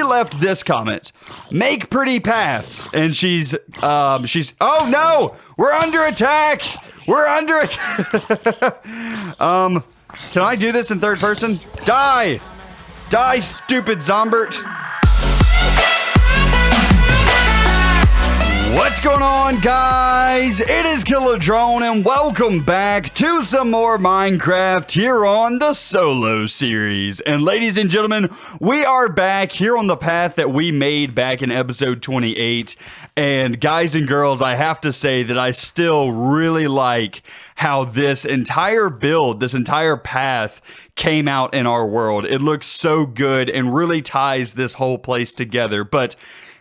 left this comment: make pretty paths. And she's oh no, we're under attack. We're under attack. Can I do this in third person? Die, stupid Zombert. What's going on, guys? It is Kilodrone, and welcome back to some more Minecraft here on the Solo series. And ladies and gentlemen, we are back here on the path that we made back in episode 28. And guys and girls, I have to say that I still really like how this entire build, this entire path came out in our world. It looks so good and really ties this whole place together. But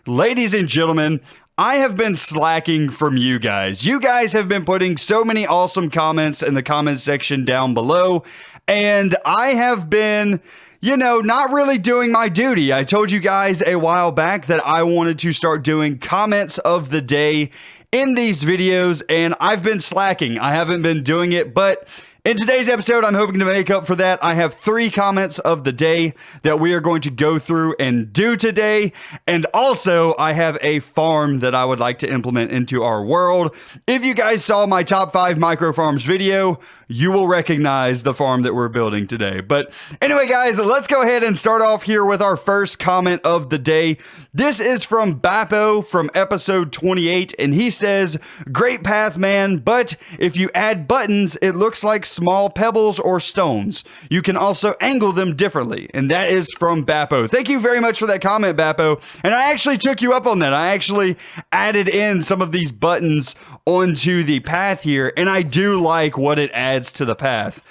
ladies and gentlemen, I have been slacking from you guys. You guys have been putting so many awesome comments in the comment section down below, and I have been, not really doing my duty. I told you guys a while back that I wanted to start doing comments of the day in these videos, and I've been slacking. I haven't been doing it, but in today's episode, I'm hoping to make up for that. I have 3 comments of the day that we are going to go through and do today. And also, I have a farm that I would like to implement into our world. If you guys saw my top 5 micro farms video, you will recognize the farm that we're building today. But anyway, guys, let's go ahead and start off here with our first comment of the day. This is from Bappo from episode 28, and he says, "Great path, man, but if you add buttons, it looks like small pebbles or stones. You can also angle them differently." And that is from Bappo. Thank you very much for that comment, Bappo. And I actually took you up on that. I actually added in some of these buttons onto the path here, and I do like what it adds to the path.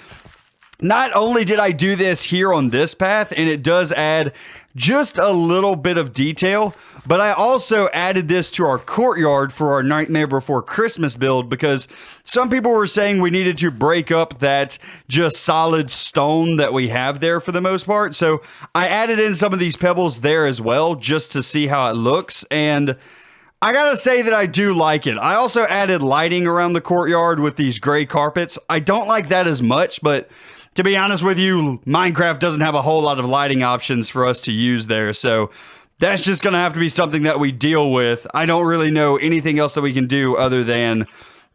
Not only did I do this here on this path, and it does add just a little bit of detail, but I also added this to our courtyard for our Nightmare Before Christmas build, because some people were saying we needed to break up that just solid stone that we have there for the most part. So I added in some of these pebbles there as well, just to see how it looks. And I gotta say that I do like it. I also added lighting around the courtyard with these gray carpets. I don't like that as much, but to be honest with you, Minecraft doesn't have a whole lot of lighting options for us to use there, so that's just gonna have to be something that we deal with. I don't really know anything else that we can do other than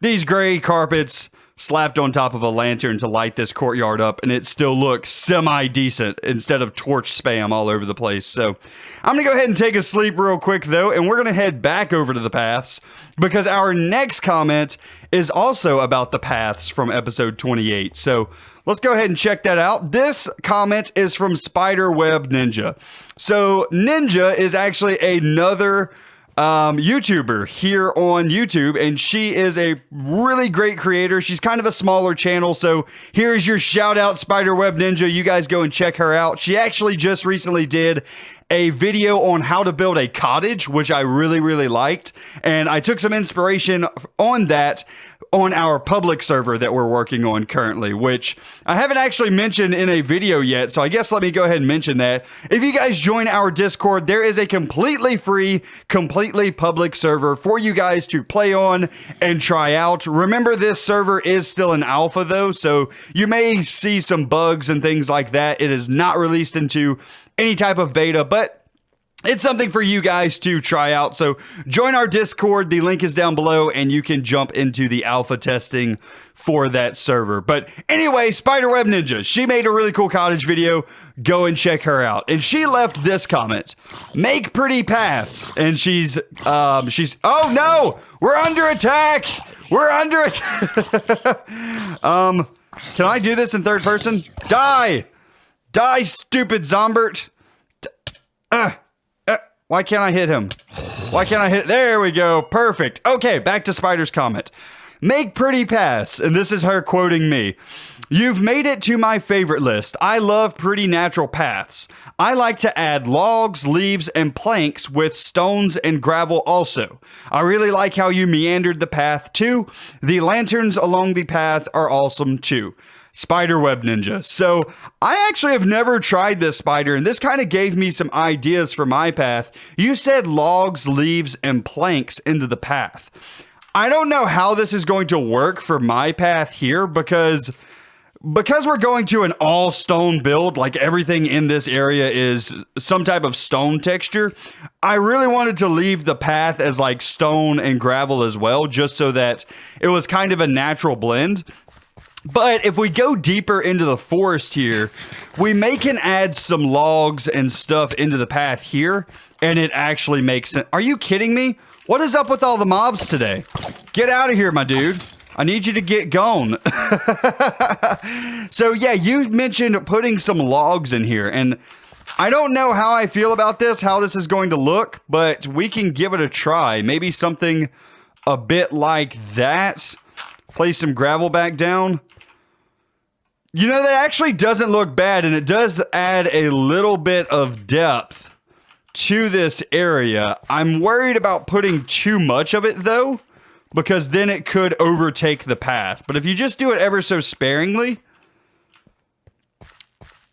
these gray carpets slapped on top of a lantern to light this courtyard up, and it still looks semi-decent instead of torch spam all over the place. So I'm gonna go ahead and take a sleep real quick though, and we're gonna head back over to the paths, because our next comment is also about the paths from episode 28. So let's go ahead and check that out. This comment is from Spiderweb Ninja. So Ninja is actually another YouTuber here on YouTube, and she is a really great creator. She's kind of a smaller channel, so here's your shout out, Spiderweb Ninja. You guys go and check her out. She actually just recently did a video on how to build a cottage, which I really liked, and I took some inspiration on that on our public server that we're working on currently, which I haven't actually mentioned in a video yet, so I guess let me go ahead and mention that. If you guys join our Discord, there is a completely free, completely public server for you guys to play on and try out. Remember, this server is still an alpha though, so you may see some bugs and things like that. It is not released into any type of beta, but it's something for you guys to try out. So join our Discord. The link is down below, and you can jump into the alpha testing for that server. But anyway, Spiderweb Ninja, she made a really cool cottage video. Go and check her out. And she left this comment: make pretty paths. And she's oh no, we're under attack. We're under attack. Can I do this in third person? Die, stupid Zombert. Why can't I hit him? Why can't I hit? There we go. Perfect. Okay, back to Spider's comment. Make pretty paths. And this is her quoting me. "You've made it to my favorite list. I love pretty natural paths. I like to add logs, leaves, and planks with stones and gravel also. I really like how you meandered the path too. The lanterns along the path are awesome too." Spiderweb Ninja. So I actually have never tried this spider, and this kind of gave me some ideas for my path. You said logs, leaves, and planks into the path. I don't know how this is going to work for my path here, because because we're going to an all stone build, like everything in this area is some type of stone texture, I really wanted to leave the path as like stone and gravel as well, just so that it was kind of a natural blend. But if we go deeper into the forest here, we can add some logs and stuff into the path here, and it actually makes sense. Are you kidding me? What is up with all the mobs today? Get out of here, my dude. I need you to get going. So yeah, you mentioned putting some logs in here, and I don't know how I feel about this, how this is going to look, but we can give it a try. Maybe something a bit like that. Place some gravel back down. You know, that actually doesn't look bad, and it does add a little bit of depth to this area. I'm worried about putting too much of it, though, because then it could overtake the path. But if you just do it ever so sparingly,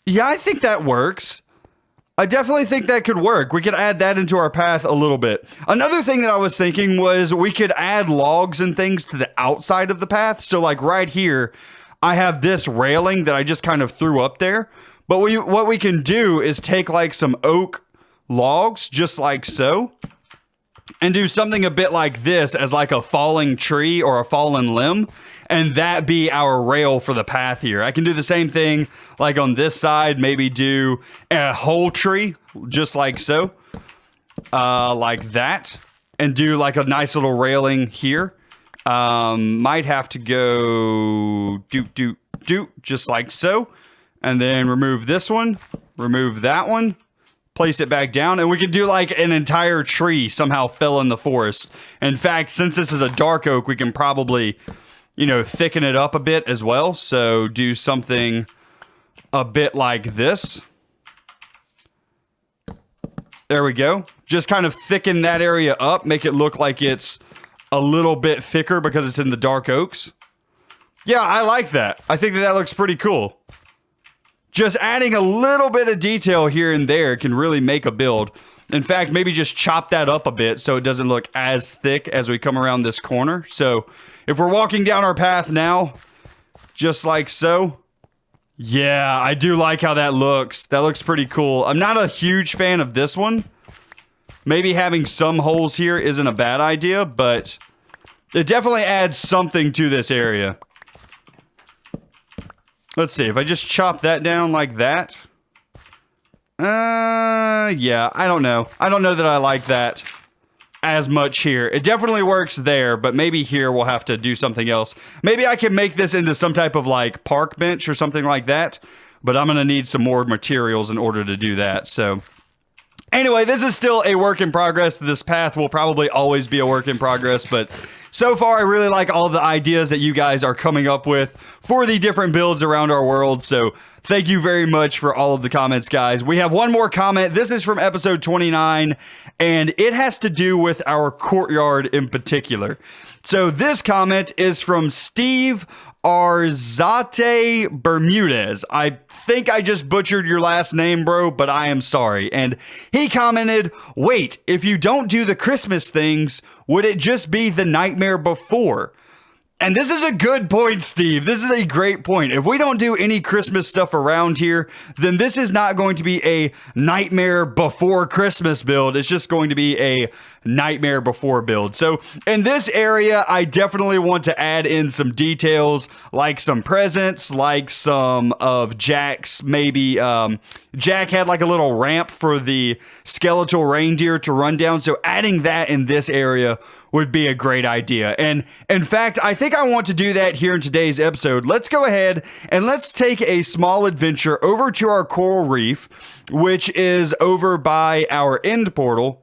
yeah, I think that works. I definitely think that could work. We could add that into our path a little bit. Another thing that I was thinking was we could add logs and things to the outside of the path. So like right here, I have this railing that I just kind of threw up there. But what we can do is take like some oak logs, just like so, and do something a bit like this as like a falling tree or a fallen limb, and that be our rail for the path here. I can do the same thing like on this side, maybe do a whole tree just like so, like that, and do like a nice little railing here. Might have to go just like so, and then remove this one, remove that one, place it back down, and we can do like an entire tree somehow fell in the forest. In fact, since this is a dark oak, we can probably, you know, thicken it up a bit as well. So do something a bit like this. There we go. Just kind of thicken that area up, make it look like it's a little bit thicker because it's in the dark oaks. Yeah, I like that. I think that looks pretty cool. Just adding a little bit of detail here and there can really make a build. In fact, maybe just chop that up a bit so it doesn't look as thick as we come around this corner. So if we're walking down our path now, just like so. Yeah, I do like how that looks. That looks pretty cool. I'm not a huge fan of this one. Maybe having some holes here isn't a bad idea, but it definitely adds something to this area. Let's see, if I just chop that down like that. Yeah, I don't know. I don't know that I like that as much here. It definitely works there, but maybe here we'll have to do something else. Maybe I can make this into some type of like park bench or something like that, but I'm going to need some more materials in order to do that, so... Anyway, this is still a work in progress. This path will probably always be a work in progress, but so far I really like all the ideas that you guys are coming up with for the different builds around our world. So thank you very much for all of the comments, guys. We have one more comment. This is from episode 29, and it has to do with our courtyard in particular. So this comment is from Steve Arzate Bermudez. I think I just butchered your last name, bro, but I am sorry. And he commented, wait, if you don't do the Christmas things, would it just be the Nightmare Before? And this is a good point, Steve. This is a great point. If we don't do any Christmas stuff around here, then this is not going to be a Nightmare Before Christmas build. It's just going to be a Nightmare Before build. So in this area, I definitely want to add in some details, like some presents, like some of Jack's, maybe Jack had like a little ramp for the skeletal reindeer to run down. So adding that in this area would be a great idea. And in fact, I think I want to do that here in today's episode. Let's go ahead and let's take a small adventure over to our coral reef, which is over by our end portal.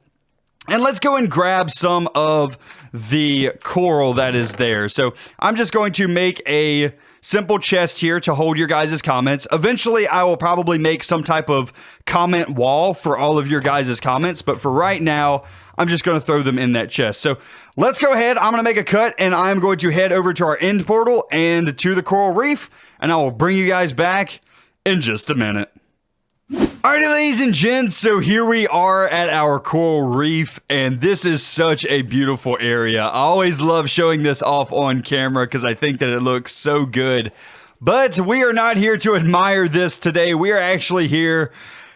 And let's go and grab some of the coral that is there. So I'm just going to make a simple chest here to hold your guys' comments. Eventually, I will probably make some type of comment wall for all of your guys' comments. But for right now, I'm just going to throw them in that chest. So let's go ahead. I'm going to make a cut, and I'm going to head over to our end portal and to the coral reef. And I will bring you guys back in just a minute. Alrighty, ladies and gents, so here we are at our coral reef, and this is such a beautiful area. I always love showing this off on camera because I think that it looks so good. But we are not here to admire this today. We are actually here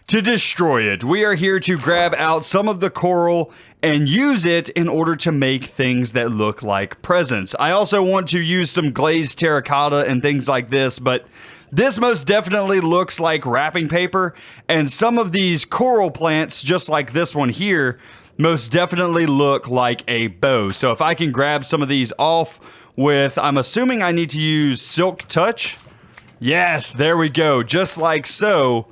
to destroy it. We are here to grab out some of the coral and use it in order to make things that look like presents. I also want to use some glazed terracotta and things like this, but this most definitely looks like wrapping paper, and some of these coral plants, just like this one here, most definitely look like a bow. So if I can grab some of these off with, I'm assuming I need to use Silk Touch. Yes, there we go, just like so.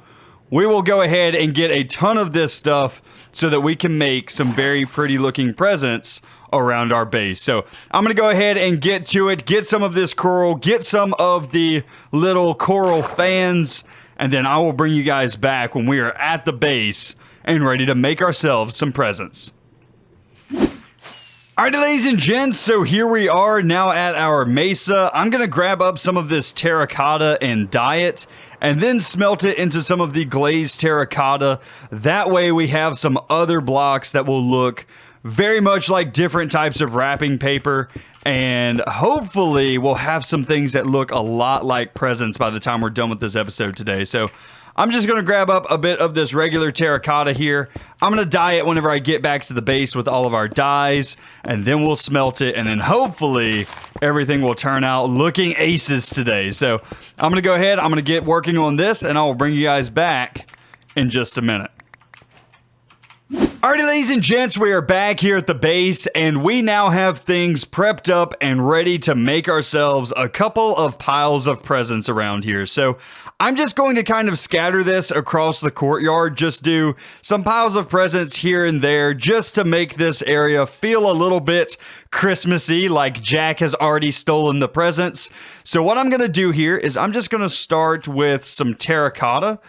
We will go ahead and get a ton of this stuff so that we can make some very pretty looking presents around our base. So I'm going to go ahead and get to it, get some of this coral, get some of the little coral fans, and then I will bring you guys back when we are at the base and ready to make ourselves some presents. Alright, ladies and gents, so here we are now at our mesa. I'm going to grab up some of this terracotta and dye it, and then smelt it into some of the glazed terracotta. That way we have some other blocks that will look very much like different types of wrapping paper, and hopefully we'll have some things that look a lot like presents by the time we're done with this episode today. So I'm just going to grab up a bit of this regular terracotta here. I'm going to dye it whenever I get back to the base with all of our dyes, and then we'll smelt it, and then hopefully everything will turn out looking aces today. So I'm going to go ahead, I'm going to get working on this, and I will bring you guys back in just a minute. Alrighty, ladies and gents, we are back here at the base, and we now have things prepped up and ready to make ourselves a couple of piles of presents around here. So I'm just going to kind of scatter this across the courtyard, just do some piles of presents here and there, just to make this area feel a little bit Christmassy, like Jack has already stolen the presents. So what I'm going to do here is I'm just going to start with some terracotta,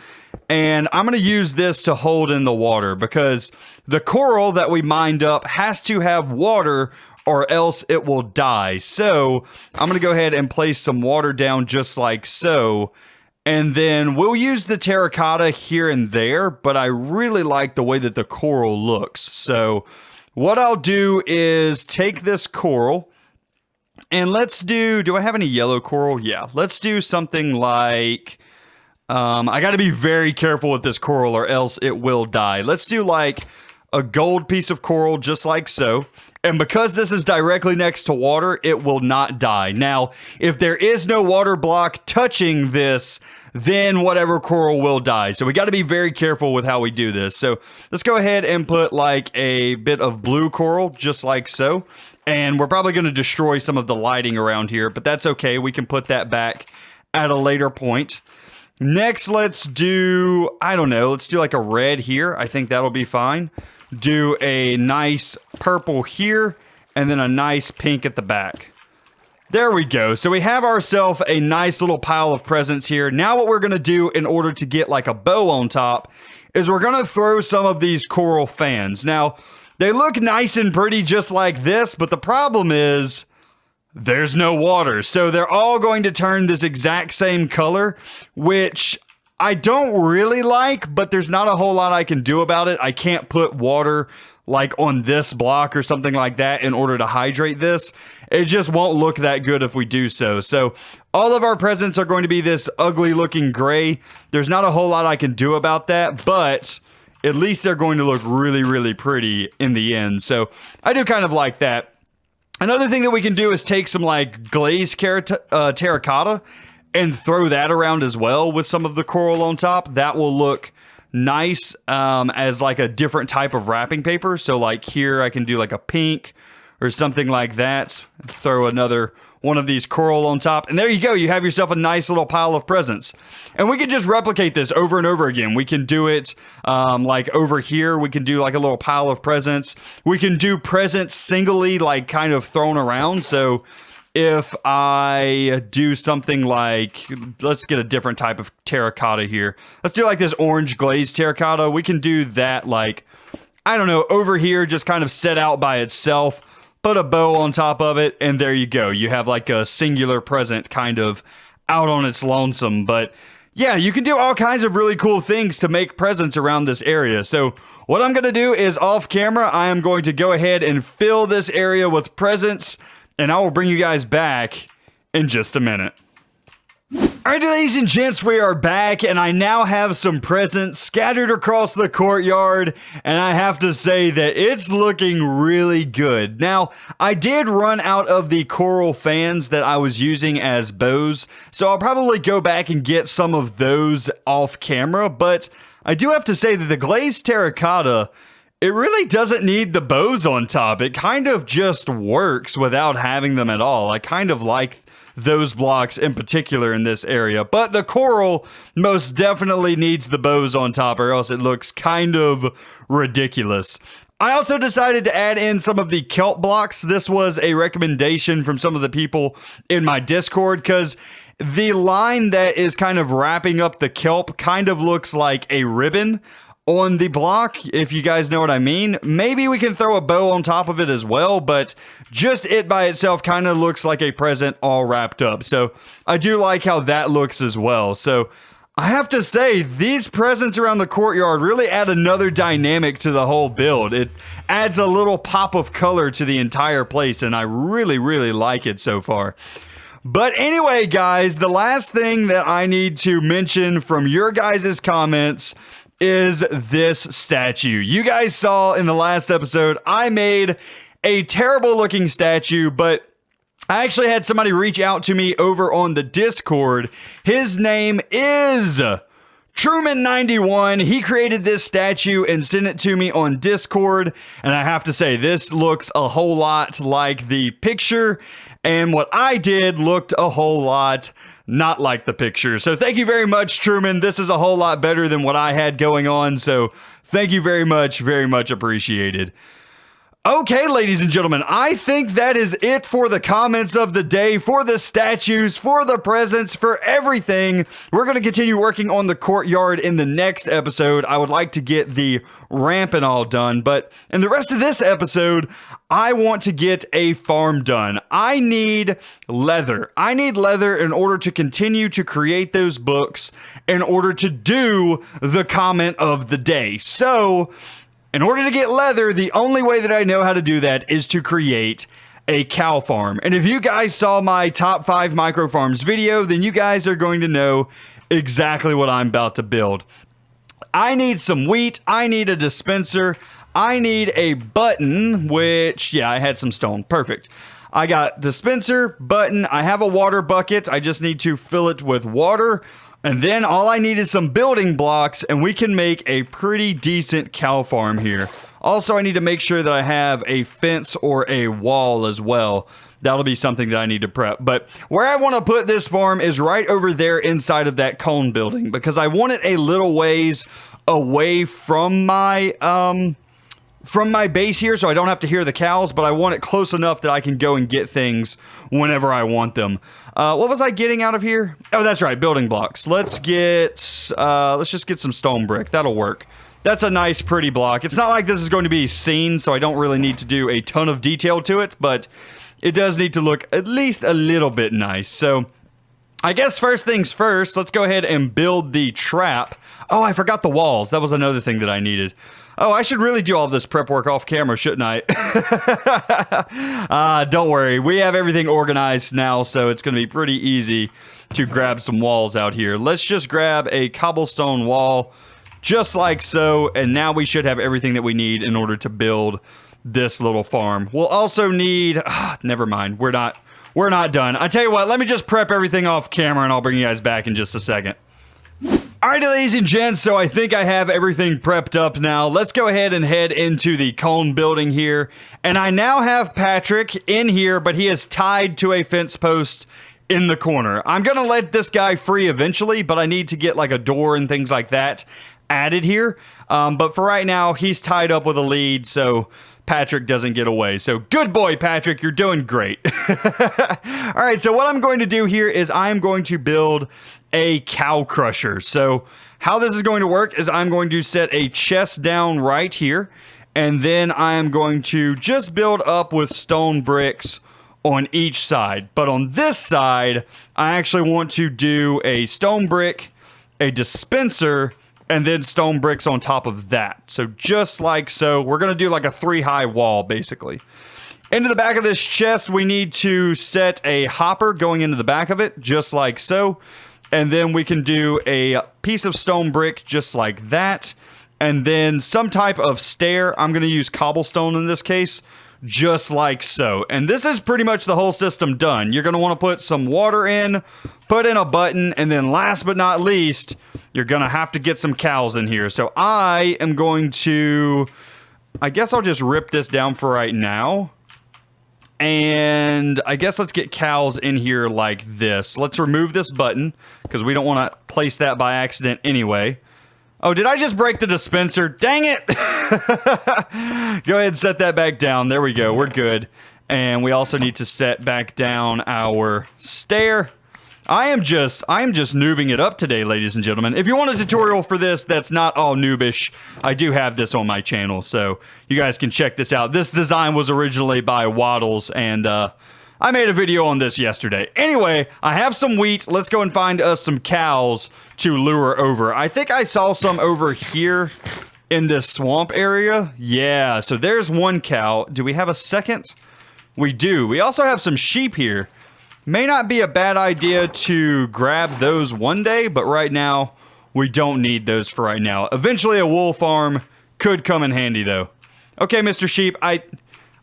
and I'm going to use this to hold in the water because the coral that we mined up has to have water or else it will die. So I'm going to go ahead and place some water down just like so. And then we'll use the terracotta here and there, but I really like the way that the coral looks. So what I'll do is take this coral and let's do I have any yellow coral? Yeah, let's do something like... I got to be very careful with this coral or else it will die. Let's do like a gold piece of coral just like so. And because this is directly next to water, it will not die. Now, if there is no water block touching this, then whatever coral will die. So we got to be very careful with how we do this. So let's go ahead and put like a bit of blue coral just like so. And we're probably going to destroy some of the lighting around here, but that's okay. We can put that back at a later point. Next, let's do, I don't know, let's do like a red here. I think that'll be fine. Do a nice purple here, and then a nice pink at the back. There we go. So we have ourselves a nice little pile of presents here. Now what we're going to do in order to get like a bow on top is we're going to throw some of these coral fans. Now, they look nice and pretty just like this, but the problem is... there's no water, so they're all going to turn this exact same color, which I don't really like, but there's not a whole lot I can do about it. I can't put water like on this block or something like that in order to hydrate this. It just won't look that good if we do so. So all of our presents are going to be this ugly looking gray. There's not a whole lot I can do about that, but at least they're going to look really, really pretty in the end. So I do kind of like that. Another thing that we can do is take some like glazed terracotta and throw that around as well with some of the coral on top. That will look nice as like a different type of wrapping paper. So like here I can do like a pink or something like that. Throw another one of these coral on top. And there you go. You have yourself a nice little pile of presents. And we can just replicate this over and over again. We can do it like over here. We can do like a little pile of presents. We can do presents singly, like kind of thrown around. So if I do something like, let's get a different type of terracotta here. Let's do like this orange glazed terracotta. We can do that like, I don't know, over here, just kind of set out by itself. Put a bow on top of it, and there you go. You have like a singular present kind of out on its lonesome. But yeah, you can do all kinds of really cool things to make presents around this area. So what I'm going to do is off camera, I am going to go ahead and fill this area with presents, and I will bring you guys back in just a minute. Alright, ladies and gents, we are back, and I now have some presents scattered across the courtyard, and I have to say that it's looking really good. Now, I did run out of the coral fans that I was using as bows, so I'll probably go back and get some of those off camera, but I do have to say that the glazed terracotta, it really doesn't need the bows on top. It kind of just works without having them at all. I kind of like those blocks in particular in this area, but the coral most definitely needs the bows on top, or else it looks kind of ridiculous. I also decided to add in some of the kelp blocks. This was a recommendation from some of the people in my Discord, because the line that is kind of wrapping up the kelp kind of looks like a ribbon on the block, if you guys know what I mean. Maybe we can throw a bow on top of it as well, but just it by itself kind of looks like a present all wrapped up. So I do like how that looks as well. So I have to say, these presents around the courtyard really add another dynamic to the whole build. It adds a little pop of color to the entire place, and I really, really like it so far. But anyway, guys, the last thing that I need to mention from your guys' comments is this statue. You guys saw in the last episode, I made a terrible looking statue, but I actually had somebody reach out to me over on the Discord. His name is Truman91. He created this statue and sent it to me on Discord, and I have to say, this looks a whole lot like the picture, and what I did looked a whole lot not like the picture. So thank you very much, Truman. This is a whole lot better than what I had going on, so thank you very much appreciated. Okay, ladies and gentlemen, I think that is it for the comments of the day, for the statues, for the presents, for everything. We're going to continue working on the courtyard in the next episode. I would like to get the ramp and all done, but in the rest of this episode, I want to get a farm done. I need leather. I need leather in order to continue to create those books, in order to do the comment of the day. So in order to get leather, the only way that I know how to do that is to create a cow farm. And if you guys saw my top 5 micro farms video, then you guys are going to know exactly what I'm about to build. I need some wheat. I need a dispenser. I need a button, which, yeah, I had some stone. Perfect. I got dispenser, button. I have a water bucket. I just need to fill it with water. And then all I need is some building blocks, and we can make a pretty decent cow farm here. Also, I need to make sure that I have a fence or a wall as well. That'll be something that I need to prep. But where I want to put this farm is right over there inside of that cone building, because I want it a little ways away from my base here, so I don't have to hear the cows, but I want it close enough that I can go and get things whenever I want them. What was I getting out of here? Oh, that's right, building blocks. Let's just get some stone brick. That'll work. That's a nice, pretty block. It's not like this is going to be seen, so I don't really need to do a ton of detail to it, but it does need to look at least a little bit nice. So I guess first things first, let's go ahead and build the trap. Oh, I forgot the walls. That was another thing that I needed. Oh, I should really do all this prep work off camera, shouldn't I? Don't worry. We have everything organized now, so it's going to be pretty easy to grab some walls out here. Let's just grab a cobblestone wall, just like so, and now we should have everything that we need in order to build this little farm. We'll also need... never mind. We're not done. I tell you what, let me just prep everything off camera, and I'll bring you guys back in just a second. Alright, ladies and gents, so I think I have everything prepped up now. Let's go ahead and head into the cone building here. And I now have Patrick in here, but he is tied to a fence post in the corner. I'm going to let this guy free eventually, but I need to get like a door and things like that added here. But for right now, he's tied up with a lead, so Patrick doesn't get away. So good boy, Patrick, you're doing great. All right, so what I'm going to do here is I'm going to build a cow crusher. So how this is going to work is I'm going to set a chest down right here, and then I am going to just build up with stone bricks on each side. But on this side, I actually want to do a stone brick, a dispenser, and then stone bricks on top of that. So just like so, we're going to do like a 3-high wall, basically. Into the back of this chest, we need to set a hopper going into the back of it, just like so. And then we can do a piece of stone brick just like that. And then some type of stair. I'm going to use cobblestone in this case, just like so. And this is pretty much the whole system done. You're going to want to put some water in, put in a button, and then last but not least, you're going to have to get some cows in here. So I am going to, I guess I'll just rip this down for right now. And I guess let's get cows in here like this. Let's remove this button because we don't want to place that by accident anyway. Oh, did I just break the dispenser? Dang it! Go ahead and set that back down. There we go. We're good. And we also need to set back down our stair. I am just noobing it up today, ladies and gentlemen. If you want a tutorial for this that's not all noobish, I do have this on my channel, so you guys can check this out. This design was originally by Waddles, and I made a video on this yesterday. Anyway, I have some wheat. Let's go and find us some cows to lure over. I think I saw some over here in this swamp area. Yeah, so there's one cow. Do we have a second? We do. We also have some sheep here. May not be a bad idea to grab those one day, but right now, we don't need those for right now. Eventually, a wool farm could come in handy, though. Okay, Mr. Sheep, I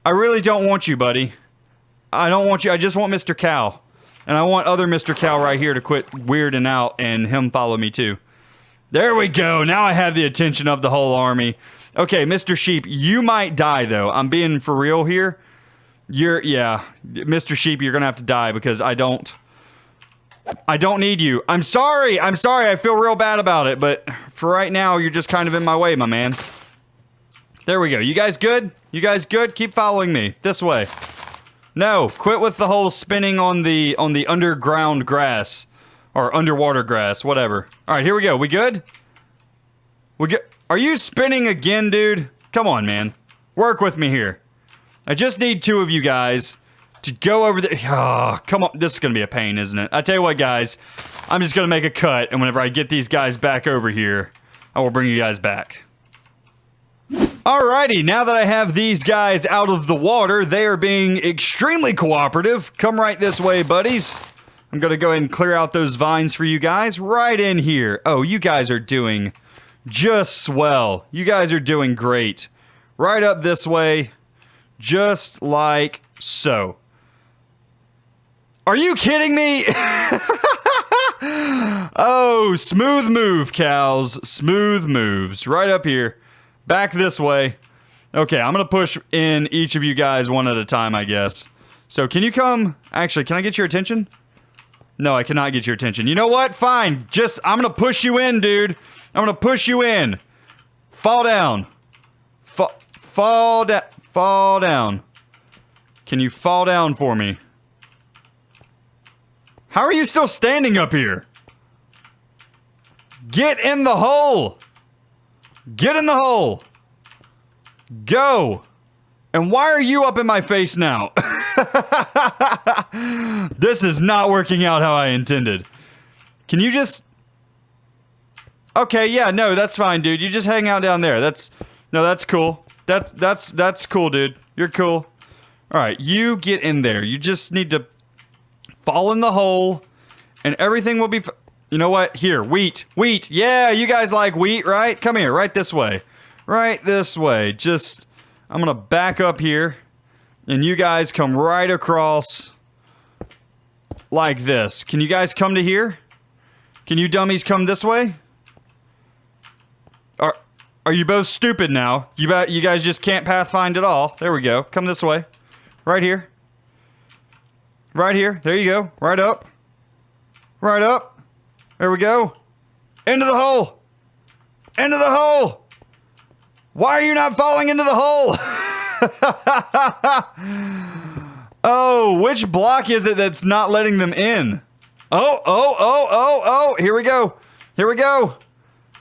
really don't want you, buddy. I don't want you. I just want Mr. Cow. And I want other Mr. Cow right here to quit weirding out and him follow me, too. There we go. Now I have the attention of the whole army. Okay, Mr. Sheep, you might die, though. I'm being for real here. Yeah, Mr. Sheep, you're gonna have to die because I don't need you. I'm sorry. I feel real bad about it, but for right now, you're just kind of in my way, my man. There we go. You guys good? You guys good? Keep following me. This way. No, quit with the whole spinning on the underground grass. Or underwater grass, whatever. Alright, here we go. We good? Are you spinning again, dude? Come on, man. Work with me here. I just need two of you guys to go over there. Oh, come on. This is going to be a pain, isn't it? I tell you what, guys. I'm just going to make a cut, and whenever I get these guys back over here, I will bring you guys back. Alrighty, now that I have these guys out of the water, they are being extremely cooperative. Come right this way, buddies. I'm going to go ahead and clear out those vines for you guys right in here. Oh, you guys are doing just swell. You guys are doing great. Right up this way. Just like so. Are you kidding me? Oh, smooth move, cows. Smooth moves. Right up here. Back this way. Okay, I'm going to push in each of you guys one at a time, I guess. So, can you come? Actually, can I get your attention? No, I cannot get your attention. You know what? Fine. I'm going to push you in, dude. I'm going to push you in. Fall down. Fall down. Fall down. Can you fall down for me? How are you still standing up here? Get in the hole. Get in the hole. Go. And why are you up in my face now? This is not working out how I intended. Can you just... Okay, yeah, no, that's fine, dude. You just hang out down there. That's cool. That's cool, dude. You're cool. Alright, you get in there. You just need to fall in the hole, and everything will be... You know what? Here, wheat. Wheat. Yeah, you guys like wheat, right? Come here, right this way. Right this way. Just... I'm gonna back up here, and you guys come right across like this. Can you guys come to here? Can you dummies come this way? Are you both stupid now? You guys just can't pathfind at all. There we go. Come this way. Right here. Right here. There you go. Right up. Right up. There we go. Into the hole. Into the hole. Why are you not falling into the hole? Oh, which block is it that's not letting them in? Oh. Here we go. Here we go.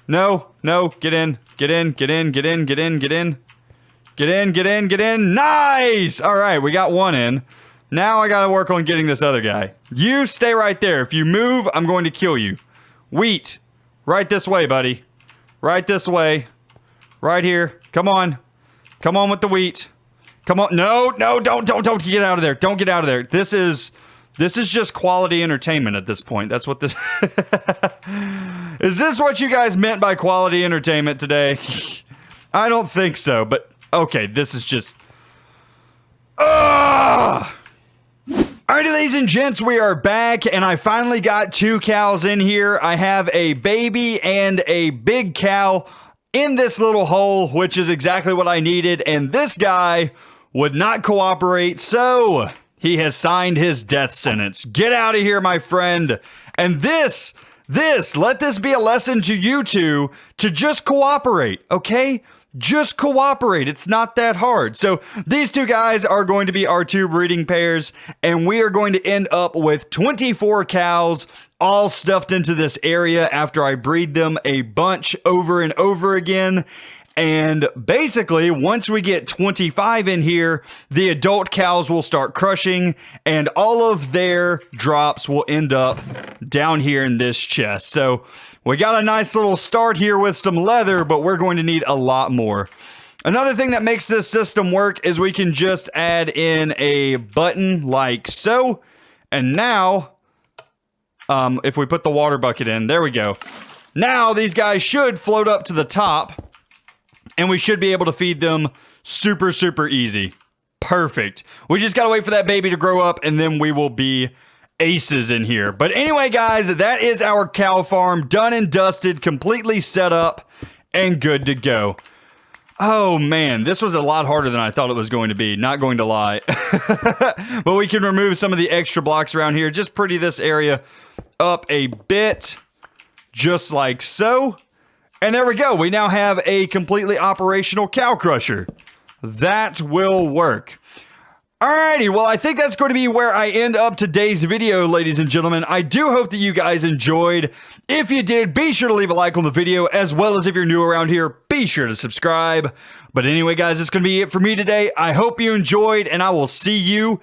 No. Get in. Get in. Nice! Alright, we got one in. Now I gotta work on getting this other guy. You stay right there. If you move, I'm going to kill you. Wheat. Right this way, buddy. Right this way. Right here. Come on. Come on with the wheat. Come on. No, don't get out of there. Don't get out of there. This is just quality entertainment at this point. That's what this... Is this what you guys meant by quality entertainment today? I don't think so, but okay, this is just... Alrighty, ladies and gents, we are back, and I finally got 2 cows in here. I have a baby and a big cow in this little hole, which is exactly what I needed, and this guy would not cooperate, so he has signed his death sentence. Get out of here, my friend. And let this be a lesson to you two to just cooperate, okay? Just cooperate. It's not that hard. So these 2 guys are going to be our 2 breeding pairs, and we are going to end up with 24 cows all stuffed into this area after I breed them a bunch over and over again. And basically, once we get 25 in here, the adult cows will start crushing, and all of their drops will end up down here in this chest. So we got a nice little start here with some leather, but we're going to need a lot more. Another thing that makes this system work is we can just add in a button like so. And now, if we put the water bucket in, there we go. Now these guys should float up to the top, and we should be able to feed them super, super easy. Perfect. We just got to wait for that baby to grow up, and then we will be aces in here. But anyway, guys, that is our cow farm done and dusted, completely set up, and good to go. Oh, man, this was a lot harder than I thought it was going to be. Not going to lie. But we can remove some of the extra blocks around here. Just pretty this area up a bit, just like so. And there we go. We now have a completely operational cow crusher. That will work. Alrighty, well, I think that's going to be where I end up today's video, ladies and gentlemen. I do hope that you guys enjoyed. If you did, be sure to leave a like on the video, as well as if you're new around here, be sure to subscribe. But anyway, guys, that's going to be it for me today. I hope you enjoyed, and I will see you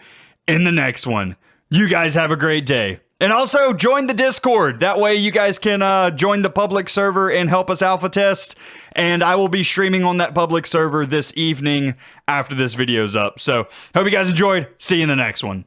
in the next one. You guys have a great day. And also, join the Discord. That way you guys can join the public server and help us alpha test. And I will be streaming on that public server this evening after this video's up. So, hope you guys enjoyed. See you in the next one.